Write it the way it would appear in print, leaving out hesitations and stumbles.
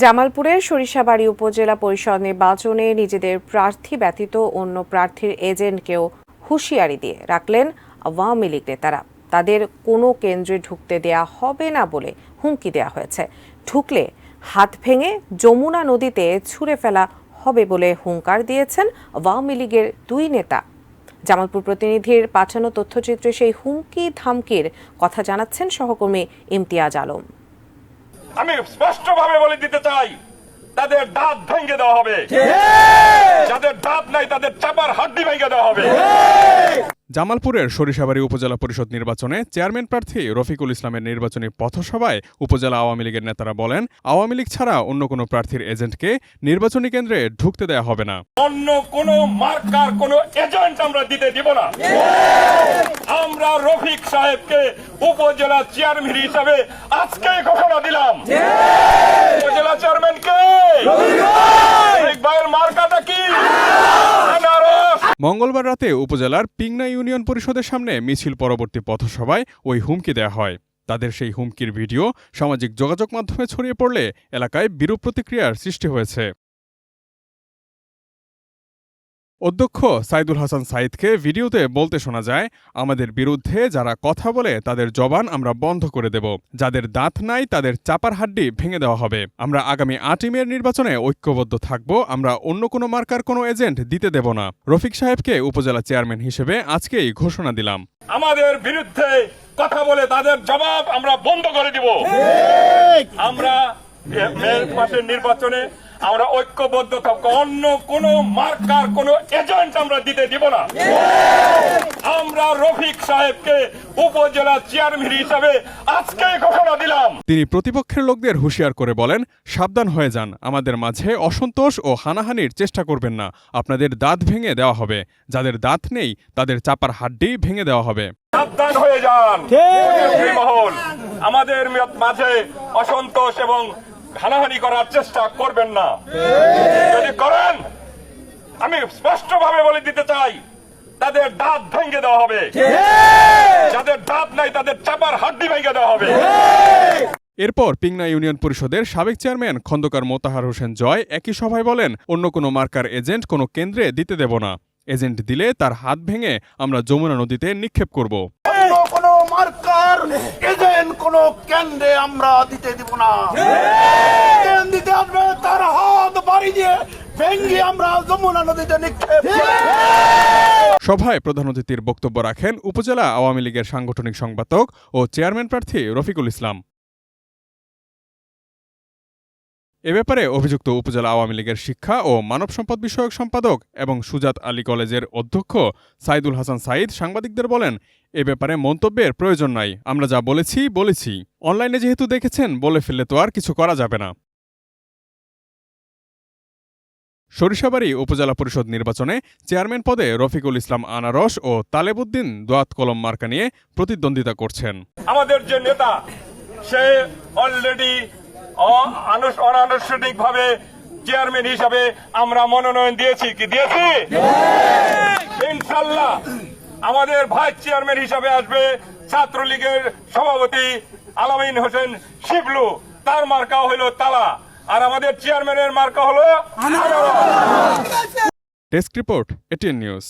জামালপুরের সরিষাবাড়ী উপজেলা পরিষদ নির্বাচনে নিজেদের প্রার্থী ব্যতীত অন্য প্রার্থীর এজেন্টকেও হুঁশিয়ারি দিয়ে রাখলেন আওয়ামী লীগ নেতারা। তাদের কোনো কেন্দ্রে ঢুকতে দেয়া হবে না বলে হুমকি দেওয়া হয়েছে। ঢুকলে হাত ভেঙে যমুনা নদীতে ছুঁড়ে ফেলা হবে বলে হুঙ্কার দিয়েছেন আওয়ামী লীগের দুই নেতা। জামালপুর প্রতিনিধির পাঠানো তথ্যচিত্রে সেই হুমকি ধামকির কথা জানাচ্ছেন সহকর্মী ইমতিয়াজ আলম। আমি স্পষ্টভাবে বলে দিতে চাই, তাদের দাঁত ভেঙে দেওয়া হবে, যাদের দাঁত নাই তাদের চাপার হাড্ডি ভেঙে দেওয়া হবে। জামালপুরের সরিষাবাড়ী উপজেলা পরিষদ নির্বাচনে চেয়ারম্যান প্রার্থী রফিকুল ইসলামের নির্বাচনী পথসভায় উপজেলা আওয়ামী লীগের নেতারা বলেন, আওয়ামী লীগ ছাড়া অন্য কোনো প্রার্থীর এজেন্টকে নির্বাচনী কেন্দ্রে ঢুকতে দেওয়া হবে না। অন্য কোন মার্কার কোন এজেন্ট আমরা দিতে দিব না। আমরা রফিক সাহেবকে উপজেলা চেয়ারম্যান হিসাবে আজকে ঘোষণা দিলাম। উপজেলা চেয়ারম্যান কে? রফিক ভাইয়ের মার্কাটা কি? মঙ্গলবার রাতে উপজেলার পিংনা ইউনিয়ন পরিষদের সামনে মিছিল পরবর্তী পথসভায় ওই হুমকি দেওয়া হয়। তাদের সেই হুমকির ভিডিও সামাজিক যোগাযোগ মাধ্যমে ছড়িয়ে পড়লে এলাকায় বিরূপ প্রতিক্রিয়ার সৃষ্টি হয়েছে। অধ্যক্ষ সাইদুল হাসান সাইদকে ভিডিওতে বলতে শোনা যায়, আমাদের বিরুদ্ধে যারা কথা বলে তাদের জবান আমরা বন্ধ করে দেব, যাদের দাঁত নাই তাদের চাপার হাড্ডি ভেঙে দেওয়া হবে। আমরা আগামী ৮ মের নির্বাচনে ঐক্যবদ্ধ থাকব, আমরা অন্য কোনো মার্কার কোনো এজেন্ট দিতে দেব না। রফিক সাহেবকে উপজেলা চেয়ারম্যান হিসেবে আজকেই ঘোষণা দিলাম। আমাদের বিরুদ্ধে কথা বলে তাদের জবাব আমরা বন্ধ করে দিব। আমরা মে মাসের নির্বাচনে আমরা ঐক্যবদ্ধ থাকবো, অন্য কোন মার্কার কোন এজেন্ট আমরা দিতে দিব না। আমরা রফিক সাহেবকে উপজেলা চেয়ারম্যান হিসাবে আজকে ঘোষণা দিলাম। তিনি প্রতিপক্ষের লোকদের হুঁশিয়ার করে বলেন, সাবধান হয়ে যান, আমাদের মাঝে অসন্তোষ ও হানাহানির চেষ্টা করবেন না, আপনাদের দাঁত ভেঙে দেওয়া হবে, যাদের দাঁত নেই তাদের চাপার হাড্ডি ভেঙে দেওয়া হবে। সাবধান হয়ে যান মহল, আমাদের মাঝে অসন্তোষ এবং হানাহানি করার চেষ্টা করবেন না। যদি করেন, আমি স্পষ্টভাবে বলে দিতে চাই, তাদের দাঁত ভেঙে দেওয়া হবে, যাদের দাঁত নাই তাদের চাপার হাড্ডি ভেঙে দেওয়া হবে। এরপর পিংনা ইউনিয়ন পরিষদের সাবেক চেয়ারম্যান খন্দকার মোতাহার হোসেন জয় একই সভায় বলেন, অন্য কোনো মার্কার এজেন্ট কোনো কেন্দ্রে দিতে দেব না, এজেন্ট দিলে তার হাত ভেঙে আমরা যমুনা নদীতে নিক্ষেপ করব। কোনো মার্কার এজেন্ট কোনো কেন্দ্রে আমরা দিতে দিব না। দিতে আসবে তার হাত বাড়ি দিয়ে ভেঙে আমরা যমুনা নদীতে নিক্ষেপ। সভায় প্রধান অতিথির বক্তব্য রাখেন উপজেলা আওয়ামী লীগের সাংগঠনিক সম্পাদক ও চেয়ারম্যান প্রার্থী রফিকুল ইসলাম। এ ব্যাপারে অভিযুক্ত উপজেলা আওয়ামী লীগের শিক্ষা ও মানব সম্পদ বিষয়ক সম্পাদক এবং সুজাত আলী কলেজের অধ্যক্ষ সাইদুল হাসান সাইদ সাংবাদিকদের বলেন, এ ব্যাপারে মন্তব্যের প্রয়োজন নাই, আমরা যা বলেছি। অনলাইনে যেহেতু দেখেছেন, বলে ফেললে তো আর কিছু করা যাবে না। সরিষাবাড়ী উপজেলা পরিষদ নির্বাচনে চেয়ারম্যান পদে রফিকুল ইসলাম আনারস ও তালেবউদ্দিন দোয়াত কলম মার্কা নিয়ে প্রতিদ্বন্দ্বিতা করছেন। আমাদের যে নেতা, সে অলরেডি অনানুষ্ঠানিকভাবে চেয়ারম্যান হিসাবে আমরা মনোনয়ন দিয়েছি। ইনশাল্লাহ আমাদের ভাইস চেয়ারম্যান হিসাবে আসবে ছাত্রলীগের সভাপতি আলামিন হোসেন শিবলু, তার মার্কা হলো তালা, আর আমাদের চেয়ারম্যানের মার্কা হলো। Desk report, ATN news.